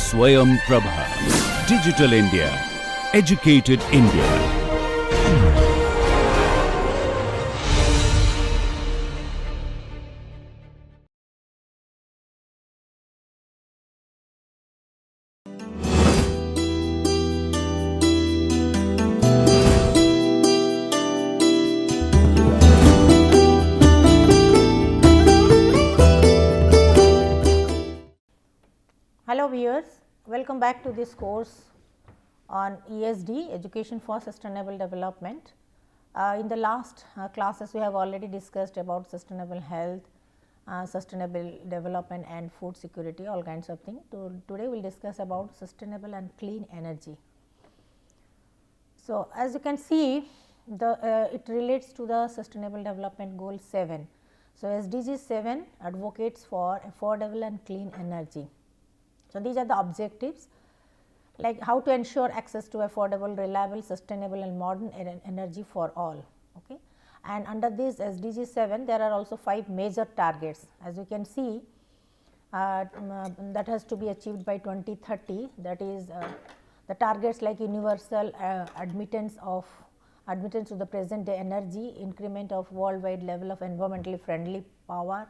Swayam Prabha. Digital India. Educated India. Hello viewers, welcome back to this course on ESD, Education for Sustainable Development. In the last classes we have already discussed about sustainable health, sustainable development and food security, all kinds of things. Today we will discuss about sustainable and clean energy. So, as you can see it relates to the sustainable development goal 7. So, SDG 7 advocates for affordable and clean energy. So, these are the objectives, like how to ensure access to affordable, reliable, sustainable and modern energy for all. Okay. And under this SDG 7 there are also 5 major targets, as you can see that has to be achieved by 2030, that is the targets like universal admittance to the present day energy, increment of worldwide level of environmentally friendly power,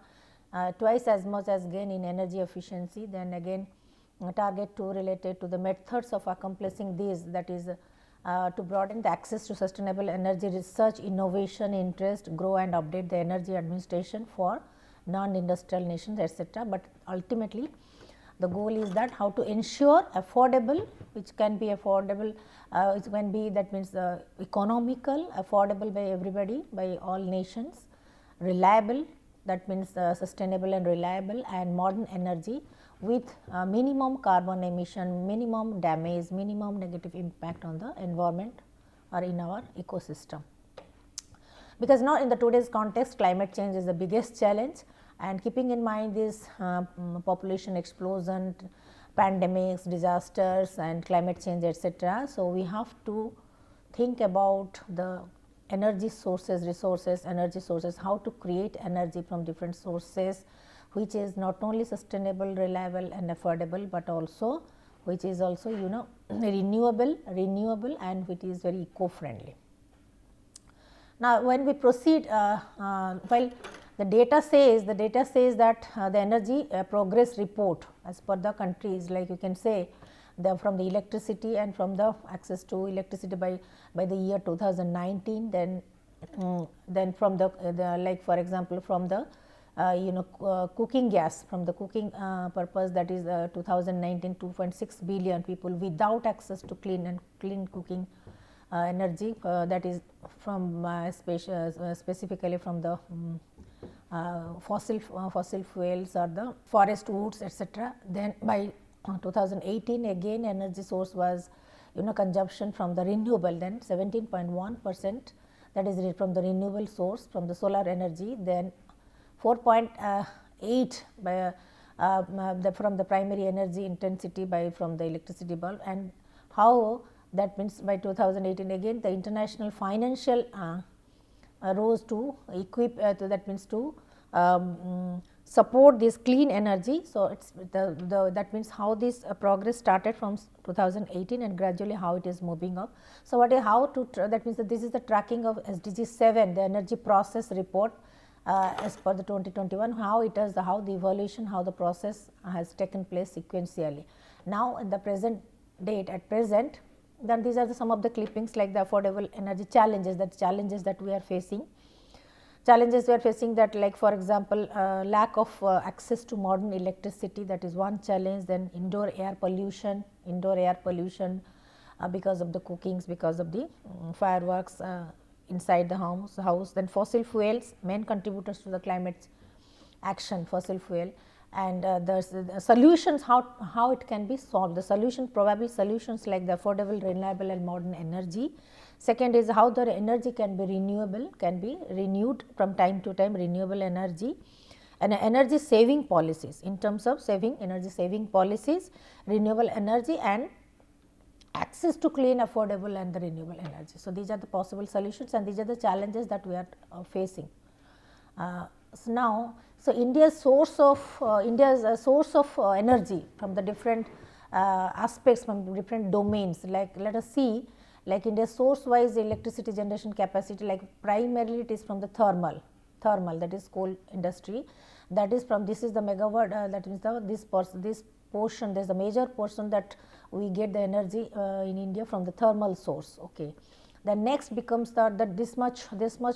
twice as much as gain in energy efficiency, then again target 2 related to the methods of accomplishing these, that is to broaden the access to sustainable energy research, innovation, interest, grow and update the energy administration for non-industrial nations, etc. But ultimately the goal is that how to ensure affordable, which can be affordable, it can be, that means economical, affordable by everybody, by all nations, reliable, that means sustainable and reliable, and modern energy with minimum carbon emission, minimum damage, minimum negative impact on the environment or in our ecosystem. Because now in the today's context climate change is the biggest challenge, and keeping in mind this population explosion, pandemics, disasters and climate change, etc. So, we have to think about the energy sources, energy sources, how to create energy from different sources, which is not only sustainable, reliable and affordable, but also which is also renewable and which is very eco-friendly. Now, when we proceed, well, the data says that the energy progress report as per the countries, like you can say from the electricity and from the access to electricity by the year 2019, then from the like for example from the cooking gas, from the cooking purpose, that is 2019 2.6 billion people without access to clean cooking energy, that is from specifically from the fossil fuels or the forest woods, etc. Then by 2018 again energy source was consumption from the renewable, then 17.1%, that is from the renewable source, from the solar energy, then 4.8 by from the primary energy intensity by from the electricity bulb. And how that means by 2018 again the international financial rose to equip that means to support this clean energy. So, it is that means how this progress started from 2018 and gradually how it is moving up. So, what is how to that means that this is the tracking of SDG 7, the energy process report as per the 2021, how it is how the evolution, how the process has taken place sequentially. Now, in the present date, at present, then these are some of the clippings like the affordable energy challenges, that we are facing. Challenges we are facing, that like for example, lack of access to modern electricity, that is one challenge. Then indoor air pollution, because of the cookings, because of the fireworks inside the house. Then fossil fuels, main contributors to the climate action, fossil fuel, and the solutions, how it can be solved, the solution, probable solutions like the affordable, reliable and modern energy. Second is how the energy can be renewable, can be renewed from time to time, renewable energy, and energy saving policies, in terms of energy saving policies, renewable energy and access to clean, affordable and the renewable energy. So, these are the possible solutions and these are the challenges that we are facing. So, India's source of energy from the different aspects, from different domains. Like let us see, like India's source wise electricity generation capacity, like primarily it is from the thermal, that is coal industry, that is from, this is the megawatt, that means this portion, there is a major portion that we get the energy in India from the thermal source. Okay. The next becomes that this much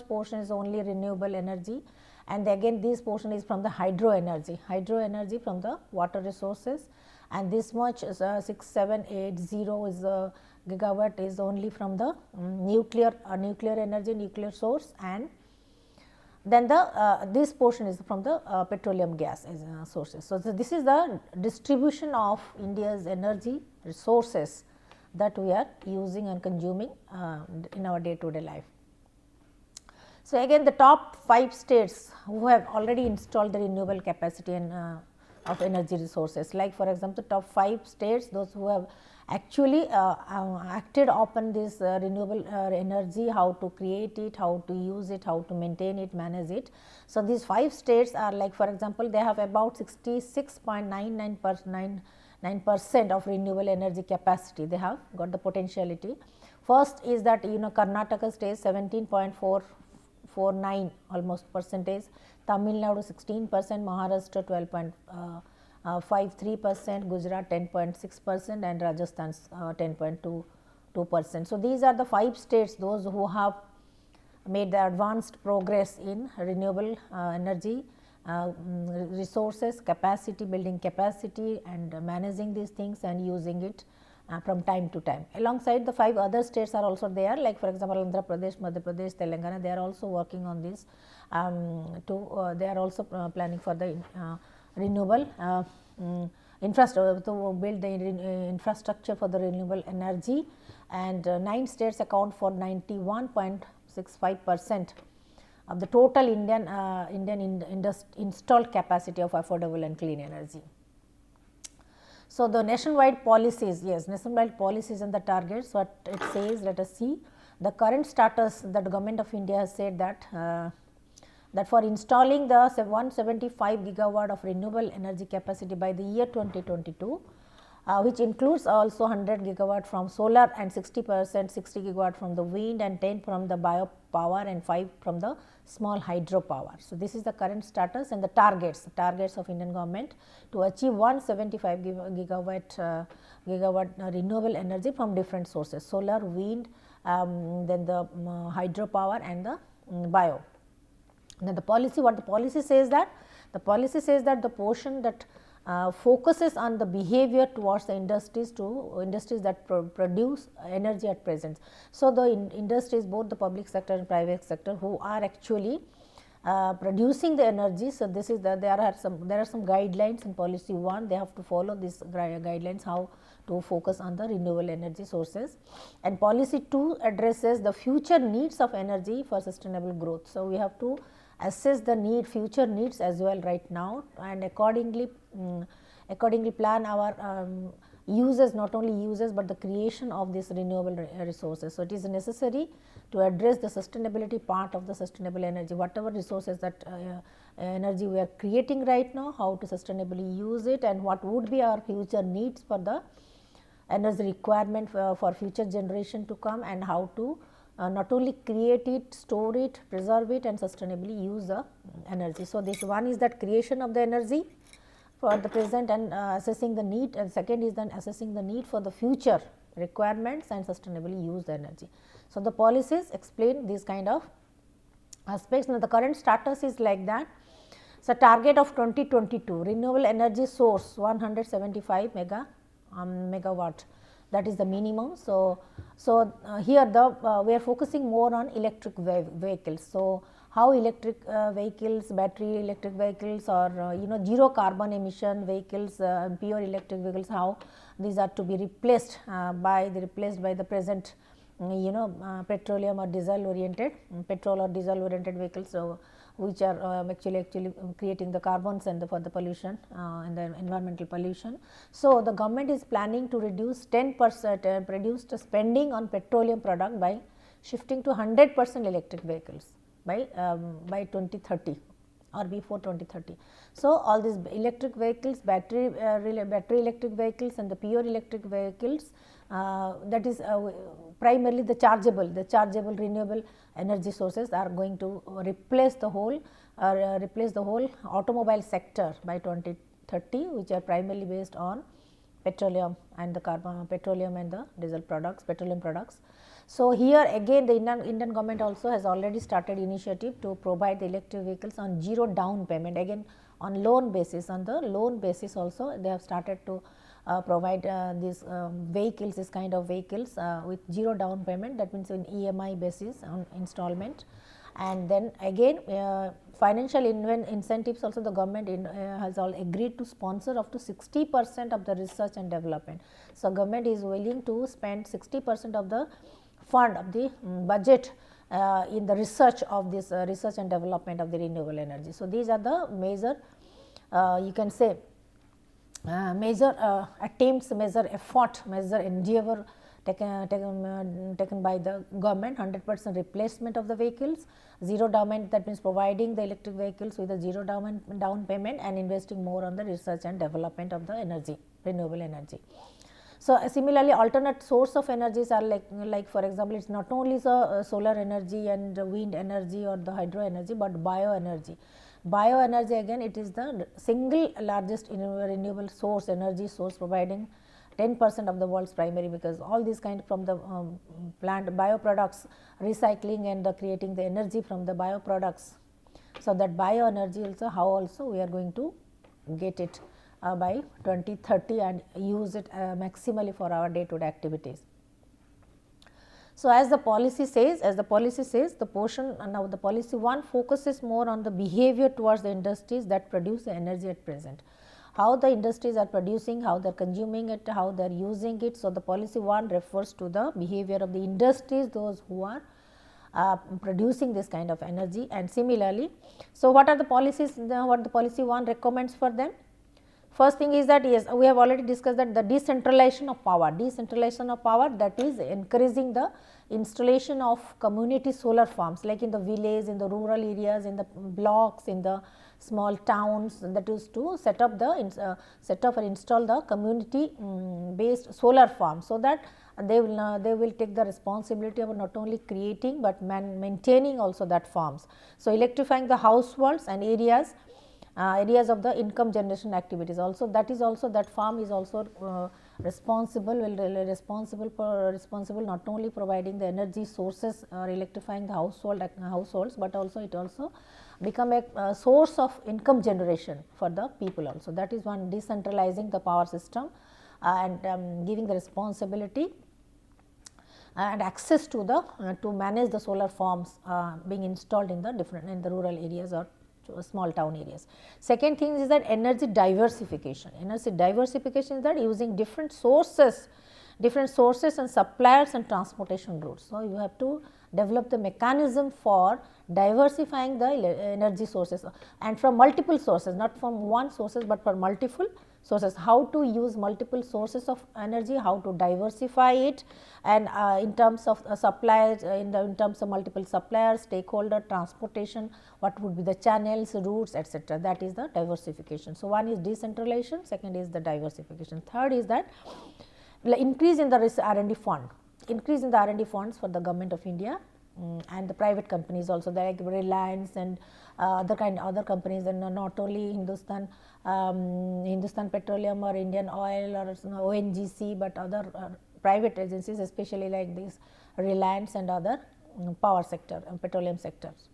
portion is only renewable energy, and again this portion is from the hydro energy from the water resources, and this much is 6780 is gigawatt is only from the nuclear energy, nuclear source, and then the this portion is from the petroleum gas sources. So, this is the distribution of India's energy resources that we are using and consuming in our day to day life. So, again the top 5 states who have already installed the renewable capacity and of energy resources, like for example, top 5 states, those who have actually acted upon this renewable energy, how to create it, how to use it, how to maintain it, manage it. So, these 5 states are like, for example, they have about 66.99% of renewable energy capacity, they have got the potentiality. First is that Karnataka state 17.449 almost percentage, Tamil Nadu 16%, Maharashtra 12.53%, Gujarat 10.6% and Rajasthan 10.22%. So, these are the 5 states, those who have made the advanced progress in renewable energy resources, capacity, building capacity and managing these things and using it from time to time. Alongside the 5 other states are also there, like for example, Andhra Pradesh, Madhya Pradesh, Telangana, they are also working on this they are also planning for the renewable infrastructure, to build the infrastructure for the renewable energy, and 9 states account for 91.65% of the total Indian installed capacity of affordable and clean energy. So, the nationwide policies, yes, nationwide policies and the targets, what it says, let us see. The current status that the government of India has said that that for installing the 175 gigawatt of renewable energy capacity by the year 2022, which includes also 100 gigawatt from solar and 60% 60 gigawatt from the wind and 10 from the biopower and 5 from the small hydropower. So, this is the current status and the targets of Indian government to achieve 175 gigawatt renewable energy from different sources, solar, wind, then the hydropower and the bio. Then the policy, what the policy says that? The policy says that the portion that focuses on the behavior towards the industries that produce energy at present. So, the industries, both the public sector and private sector, who are actually producing the energy. So, this is there are some guidelines in policy 1, they have to follow these guidelines, how to focus on the renewable energy sources, and policy 2 addresses the future needs of energy for sustainable growth. So, we have to assess the future needs as well right now, and accordingly plan our uses, not only uses, but the creation of these renewable resources. So, it is necessary to address the sustainability part of the sustainable energy, whatever resources that energy we are creating right now, how to sustainably use it, and what would be our future needs for the energy requirement for future generation to come, and how to not only create it, store it, preserve it and sustainably use the energy. So, this one is that creation of the energy for the present and assessing the need, and second is then assessing the need for the future requirements and sustainably use the energy. So, the policies explain these kind of aspects. Now, the current status is like that. So, target of 2022 renewable energy source 175 megawatt, that is the minimum. So, here we are focusing more on electric vehicles. So, how electric vehicles, battery electric vehicles, or zero carbon emission vehicles, pure electric vehicles, how these are to be replaced by the present petroleum or diesel oriented vehicles. So, which are actually creating the carbons and for the pollution and the environmental pollution. So, the government is planning to reduce 10% reduced spending on petroleum product by shifting to 100% electric vehicles by 2030. or before 2030. So, all these electric vehicles, battery electric vehicles and the pure electric vehicles, that is primarily the chargeable renewable energy sources are going to replace the whole automobile sector by 2030, which are primarily based on petroleum and the petroleum and the diesel products, petroleum products. So, here again the Indian government also has already started initiative to provide the electric vehicles on zero down payment, again on loan basis. On the loan basis also they have started to provide these vehicles, this kind of vehicles with zero down payment, that means in EMI basis on installment. And then again financial incentives also, the government has all agreed to sponsor up to 60% of the research and development. So, government is willing to spend 60% of the fund of the budget in the research of this research and development of the renewable energy. So, these are the major you can say major attempts, major effort, major endeavor taken by the government. 100% replacement of the vehicles, zero down, that means providing the electric vehicles with a zero down payment and investing more on the research and development of the energy, renewable energy. So, similarly alternate source of energies are like for example, it is not only the solar energy and wind energy or the hydro energy, but bioenergy. Bioenergy again, it is the single largest renewable source, energy source, providing 10% of the world's primary, because all these kind from the plant bioproducts, recycling and creating the energy from the bioproducts. So, that bioenergy also, how also we are going to get it by 2030 and use it maximally for our day to day activities. So, as the policy says, the portion now the policy 1 focuses more on the behavior towards the industries that produce the energy at present. How the industries are producing, how they are consuming it, how they are using it. So, the policy 1 refers to the behavior of the industries, those who are producing this kind of energy. And similarly, so what are the policies, what the policy 1 recommends for them? First thing is that, yes, we have already discussed that the decentralization of power, that is encouraging the installation of community solar farms, like in the village, in the rural areas, in the blocks, in the small towns, that is to set up and install the community based solar farms, so that they will take the responsibility of not only creating, but maintaining also that farms. So, electrifying the households and areas of the income generation activities also, that farm is also responsible not only providing the energy sources or electrifying the households, but also it also become a source of income generation for the people also. That is one, decentralizing the power system and giving the responsibility and access to the to manage the solar farms being installed in the rural areas or small town areas. Second thing is that energy diversification. Energy diversification is that using different sources and suppliers and transportation routes. So, you have to develop the mechanism for diversifying the energy sources and from multiple sources, not from one sources, but for multiple sources. How to use multiple sources of energy, how to diversify it, and in terms of suppliers, in terms of multiple suppliers, stakeholder, transportation, what would be the channels, routes, etc. That is the diversification. So, one is decentralization, second is the diversification, third is that increase in the R&D fund, increase in the R&D funds for the government of India and the private companies also, like Reliance and other companies, and not only Hindustan Petroleum or Indian Oil or ONGC, but other private agencies, especially like this Reliance and other power sector and petroleum sectors.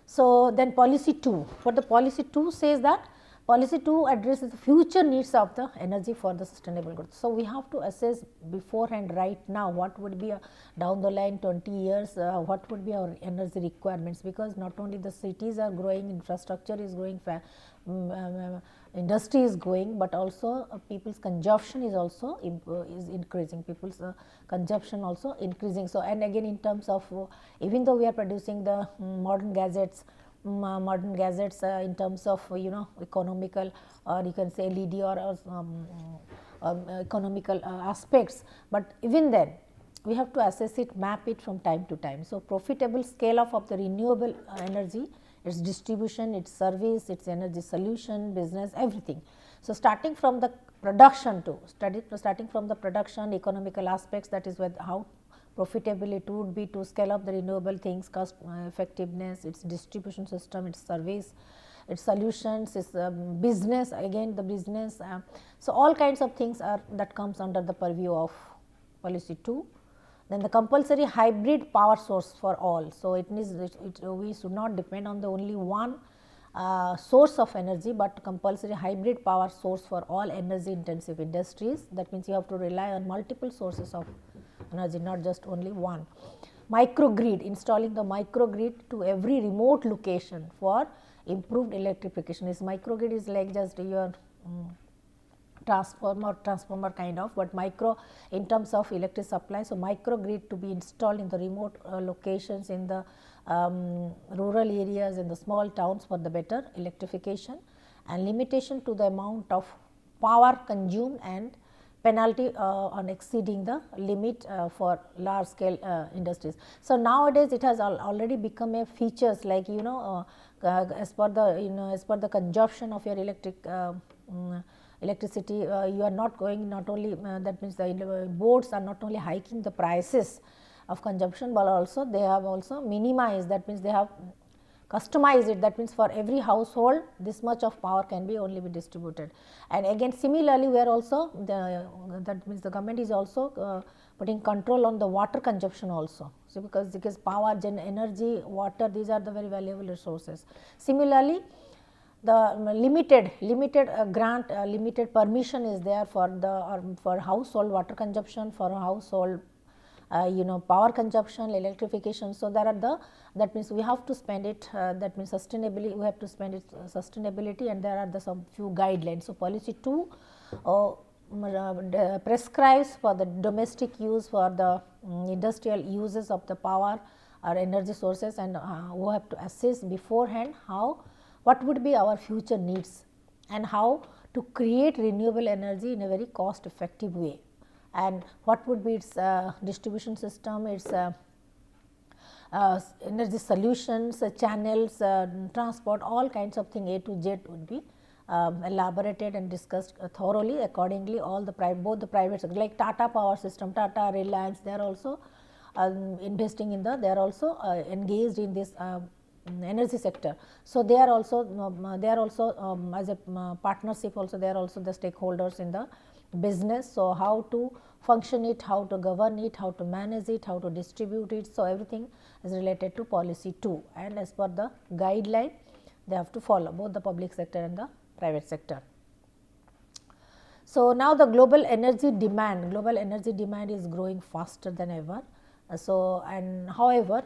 So, then policy 2, what the policy 2 says that policy 2 addresses the future needs of the energy for the sustainable growth. So, we have to assess beforehand right now what would be down the line 20 years, what would be our energy requirements, because not only the cities are growing, infrastructure is growing, industry is growing, but also people's consumption is also is increasing, people's consumption also increasing. So, and again in terms of even though we are producing the modern gadgets in terms of economical, or you can say LED or economical aspects, but even then we have to assess it, map it from time to time. So, profitable scale of the renewable energy its distribution, its service, its energy solution, business, everything. So, starting from the production to starting from the production, economical aspects, that is how profitable it would be to scale up the renewable things, cost effectiveness, its distribution system, its service, its solutions, its business, again the business. So, all kinds of things are that comes under the purview of policy 2. Then the compulsory hybrid power source for all. So, we should not depend on the only one source of energy, but compulsory hybrid power source for all energy intensive industries. That means, you have to rely on multiple sources of energy, not just only one. Microgrid, installing the microgrid to every remote location for improved electrification. This microgrid is like just your transformer kind of, but micro in terms of electric supply. So, microgrid to be installed in the remote locations, in the rural areas, in the small towns for the better electrification, and limitation to the amount of power consumed and penalty on exceeding the limit for large scale industries. So, nowadays it has already become a features like as per the consumption of your electricity, you are not going, not only that means the boards are not only hiking the prices of consumption, but also they have also minimized, that means they have customized it, that means for every household this much of power can be only be distributed. And again similarly, we are also that means the government is also putting control on the water consumption also. So, because power, energy, water, these are the very valuable resources. Similarly, the limited grant, limited permission is there for for household water consumption, for household power consumption, electrification. So, there are that means we have to spend it, that means sustainably, we have to spend it sustainability, and there are some few guidelines. So, policy 2 prescribes for the domestic use, for the industrial uses of the power or energy sources, and we have to assess beforehand what would be our future needs and how to create renewable energy in a very cost effective way, and what would be its distribution system, its energy solutions, channels, transport, all kinds of things A to Z would be elaborated and discussed thoroughly. Accordingly, all the both the private sector like Tata Power System, Tata, Reliance, they are also investing in they are also engaged in this energy sector. So, they are also as a partnership also, they are also the stakeholders in the business. So, how to function it, how to govern it, how to manage it, how to distribute it. So, everything is related to policy 2, and as per the guideline they have to follow, both the public sector and the private sector. So, now the global energy demand is growing faster than ever. So, and however,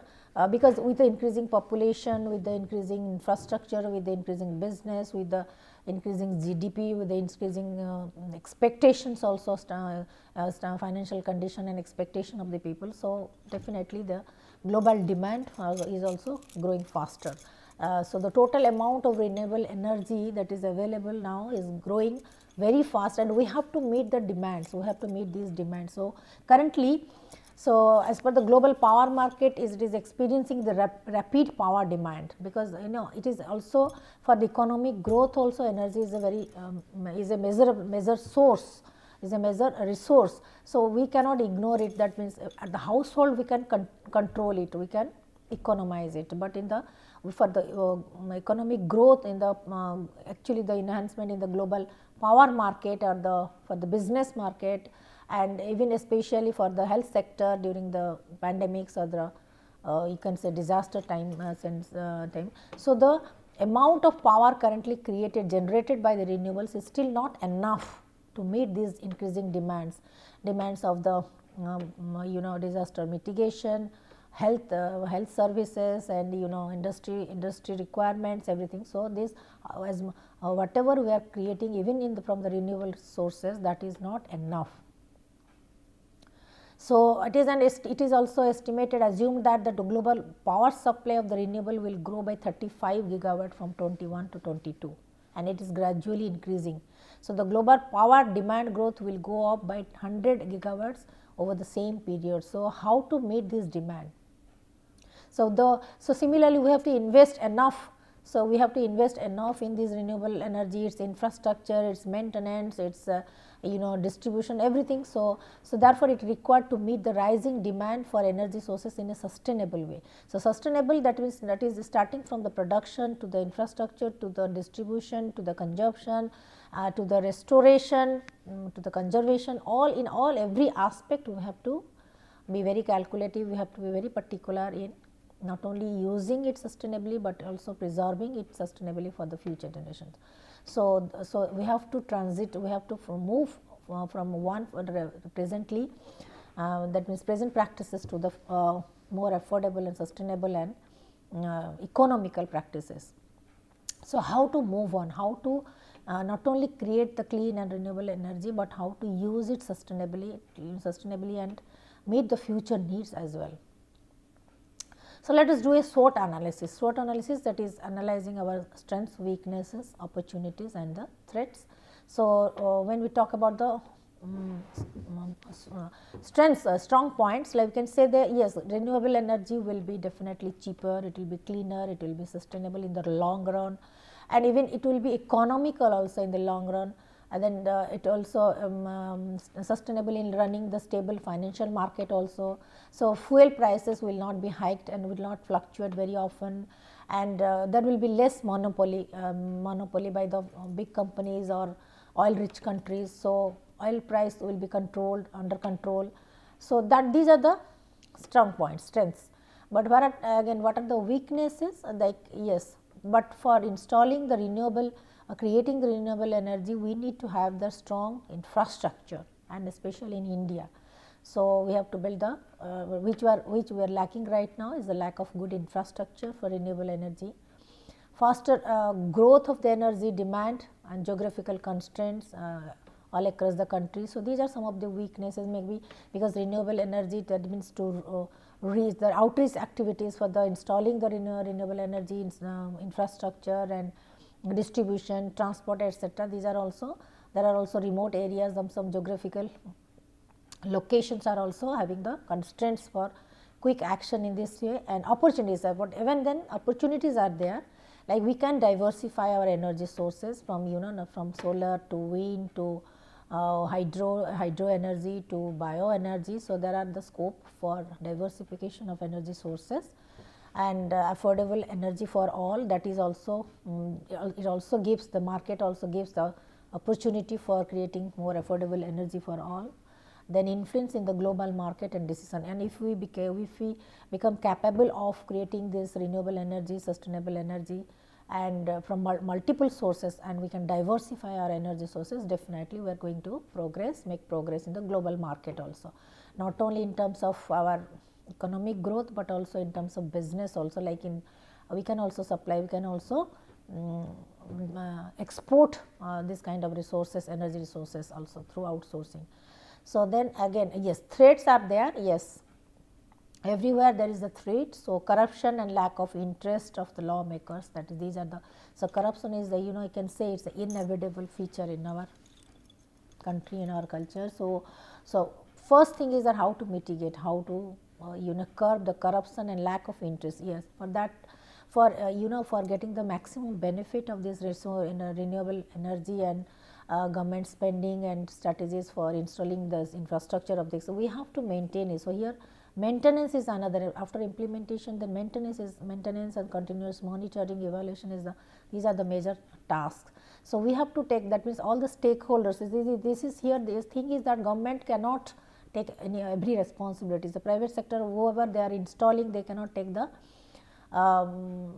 because with the increasing population, with the increasing infrastructure, with the increasing business, with the increasing GDP, with the increasing expectations also, financial condition and expectation of the people. So, definitely the global demand is also growing faster. So, the total amount of renewable energy that is available now is growing very fast, and we have to meet the demands, we have to meet these demands. So, currently, so as per the global power market, it is experiencing the rapid power demand, because it is also for the economic growth also, energy is a very measure source, is a measure resource. So, we cannot ignore it, that means at the household we can control it, we can economize it, but in the for the economic growth, in the actually the enhancement in the global power market, or for the business market, and even especially for the health sector during the pandemics or the you can say disaster time. So, the amount of power currently generated by the renewables is still not enough to meet these increasing demands of the disaster mitigation, health services, and industry requirements, everything. So, this as whatever we are creating even from the renewable sources, that is not enough. So, it is also assumed that the global power supply of the renewable will grow by 35 gigawatt from 21 to 22, and it is gradually increasing. So, the global power demand growth will go up by 100 gigawatts over the same period. So, how to meet this demand? So, similarly we have to invest enough So, we have to invest enough in this renewable energy, its infrastructure, its maintenance, its distribution, everything. So, therefore, it required to meet the rising demand for energy sources in a sustainable way. So, sustainable, that means that is starting from the production to the infrastructure to the distribution to the consumption to the restoration to the conservation, all in all every aspect we have to be very calculative, we have to be very particular in not only using it sustainably, but also preserving it sustainably for the future generations. So, we have to transit, we have to move from one presently that means present practices to the more affordable and sustainable and economical practices. So, how to move on, how to not only create the clean and renewable energy, but how to use it sustainably and meet the future needs as well. So, let us do a SWOT analysis. SWOT analysis, that is analyzing our strengths, weaknesses, opportunities and the threats. So, when we talk about the strengths, strong points, like we can say that yes, renewable energy will be definitely cheaper, it will be cleaner, it will be sustainable in the long run, and even it will be economical also in the long run. And then it also sustainable in running the stable financial market also. So, fuel prices will not be hiked and will not fluctuate very often, and there will be less monopoly by the big companies or oil rich countries. So, oil price will be controlled, under control. So, that these are the strong points, strengths. But what are, again, what are the weaknesses? Like yes, but for installing the renewable creating the renewable energy, we need to have the strong infrastructure, and especially in India. So, we have to build the which we are lacking right now is the lack of good infrastructure for renewable energy. Faster growth of the energy demand and geographical constraints all across the country. So, these are some of the weaknesses, maybe because renewable energy, that means to reach the outreach activities for the installing the renewable energy infrastructure and distribution, transport, etc. These are also, there are also remote areas, some geographical locations are also having the constraints for quick action in this way, and opportunities are, but even then opportunities are there, like we can diversify our energy sources from from solar to wind to hydro energy to bioenergy. So, there are the scope for diversification of energy sources, and affordable energy for all, that is also it also gives the market, also gives the opportunity for creating more affordable energy for all. Then influence in the global market and decision, and if we become capable of creating this renewable energy, sustainable energy, and from multiple sources, and we can diversify our energy sources, definitely we are going to make progress in the global market also, not only in terms of our economic growth, but also in terms of business also, like in we can also supply, we can also export this kind of resources, energy resources also through outsourcing. So, then again yes, threats are there, yes, everywhere there is a threat. So, corruption and lack of interest of the lawmakers, that is, these are the, so corruption is the you can say it is an inevitable feature in our country, in our culture. So, first thing is that how to mitigate, how to curb the corruption and lack of interest. Yes, for that, for for getting the maximum benefit of this renewable energy and government spending and strategies for installing this infrastructure of this. So, we have to maintain it. So, here maintenance is another, after implementation, the maintenance and continuous monitoring, evaluation is the, these are the major tasks. So, we have to take, that means all the stakeholders, this is here, this thing is that government cannot take every responsibilities. The private sector, whoever they are installing, they cannot take the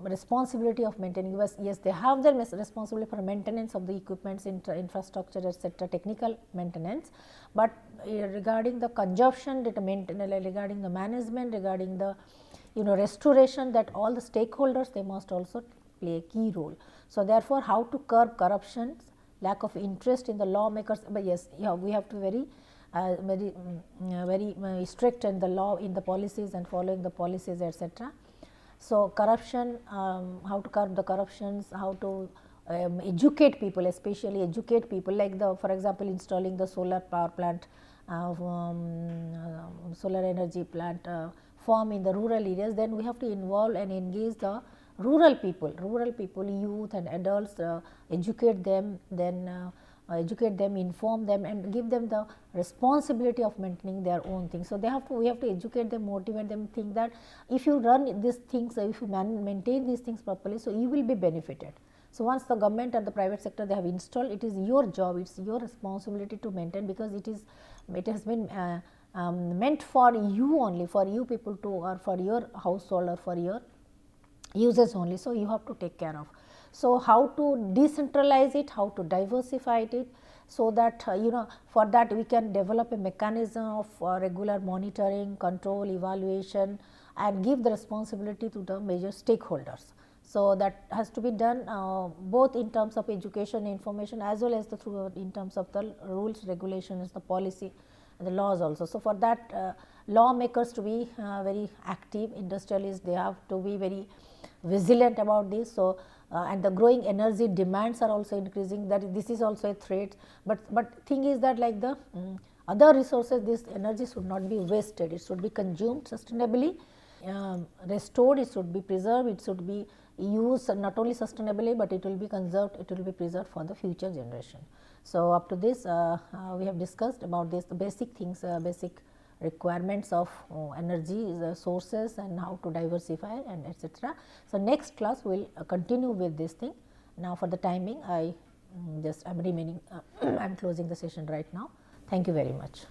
responsibility of maintaining. Yes, they have their responsibility for maintenance of the equipments, infrastructure, etc., technical maintenance, but regarding the consumption, regarding the management, regarding the restoration, that all the stakeholders, they must also play a key role. So, therefore, how to curb corruption, lack of interest in the lawmakers, but yes, we have to very strict in the law, in the policies and following the policies, etc. So, corruption, how to curb the corruptions, how to educate people, especially educate people, like the, for example, installing the solar power plant, solar energy plant farm in the rural areas, then we have to involve and engage the rural people, youth and adults, educate them, then educate them, inform them and give them the responsibility of maintaining their own things. So, we have to educate them, motivate them, think that if you run these things, if you maintain these things properly, so you will be benefited. So, once the government and the private sector they have installed, it is your job, it is your responsibility to maintain, because it has been meant for you only, for you people to, or for your household or for your uses only. So, you have to take care of. So, how to decentralize it, how to diversify it, so that for that we can develop a mechanism of regular monitoring, control, evaluation and give the responsibility to the major stakeholders. So, that has to be done both in terms of education, information, as well as in terms of the rules, regulations, the policy and the laws also. So, for that lawmakers to be very active, industrialists they have to be very vigilant about this. So, and the growing energy demands are also increasing, that this is also a threat, but thing is that like the other resources, this energy should not be wasted, it should be consumed sustainably, restored, it should be preserved, it should be used not only sustainably, but it will be conserved, it will be preserved for the future generation. So, up to this we have discussed about this, the basic things, basic requirements of energy sources and how to diversify and etc. So, next class we will continue with this thing. Now, for the timing I am remaining I am closing the session right now. Thank you very much.